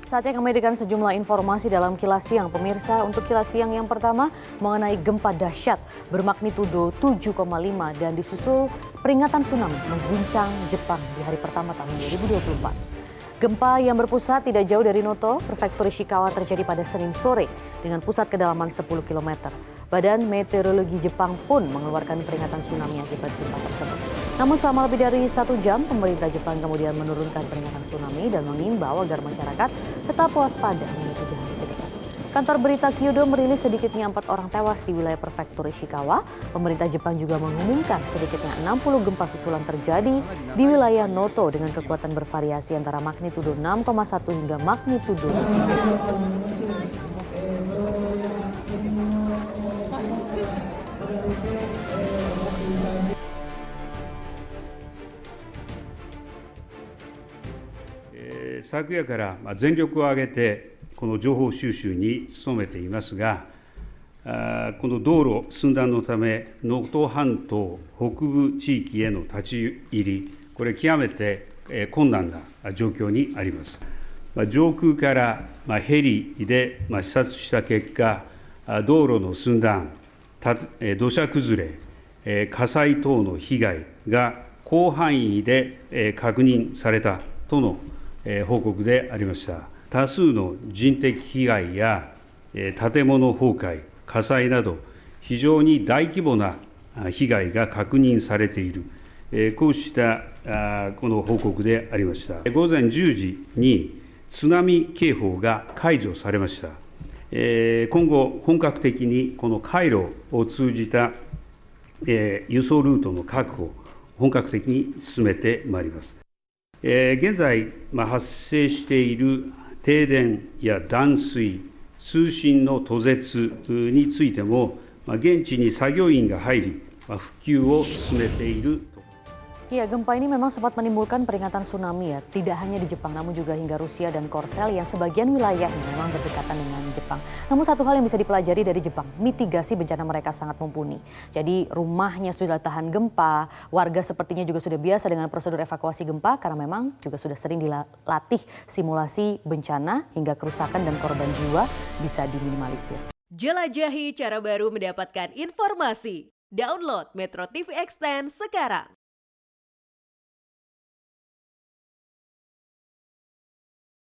Saatnya kami berikan sejumlah informasi dalam Kilas Siang. Pemirsa, untuk Kilas Siang yang pertama mengenai gempa dahsyat bermagnitudo 7,5 dan disusul peringatan tsunami mengguncang Jepang di hari pertama tahun 2024. Gempa yang berpusat tidak jauh dari Noto, Prefektur Ishikawa terjadi pada Senin sore dengan pusat kedalaman 10 km. Badan Meteorologi Jepang pun mengeluarkan peringatan tsunami akibat gempa tersebut. Namun selama lebih dari 1 jam, pemerintah Jepang kemudian menurunkan peringatan tsunami dan mengimbau agar masyarakat tetap waspada hingga 3 hari ke depan. Kantor berita Kyodo merilis sedikitnya 4 orang tewas di wilayah Prefektur Ishikawa. Pemerintah Jepang juga mengumumkan sedikitnya 60 gempa susulan terjadi di wilayah Noto dengan kekuatan bervariasi antara magnitudo 6,1 hingga magnitudo 3. 昨夜から全力を挙げてこの情報収集に努めていますが、この道路寸断のため能登半島北部地域への立ち入り、これ極めて困難な状況にあります。上空からヘリで視察した結果、道路の寸断、土砂崩れ、火災等の被害が広範囲で確認されたとの報告でありました。多数の人的被害や建物崩壊、火災など非常に大規模な被害が確認されている、こうしたこの報告でありました。午前10時に津波警報が解除されました。今後、本格的にこの海路を通じた輸送ルートの確保、本格的に進めてまいります。現在、発生している停電や断水、通信の途絶についても、現地に作業員が入り、復旧を進めている。Ya, gempa ini memang sempat menimbulkan peringatan tsunami ya, tidak hanya di Jepang namun juga hingga Rusia dan Korsel yang sebagian wilayahnya memang berdekatan dengan Jepang. Namun satu hal yang bisa dipelajari dari Jepang, mitigasi bencana mereka sangat mumpuni. Jadi rumahnya sudah tahan gempa, warga sepertinya juga sudah biasa dengan prosedur evakuasi gempa karena memang juga sudah sering dilatih simulasi bencana hingga kerusakan dan korban jiwa bisa diminimalisir. Jelajahi cara baru mendapatkan informasi. Download Metro TV Extend sekarang.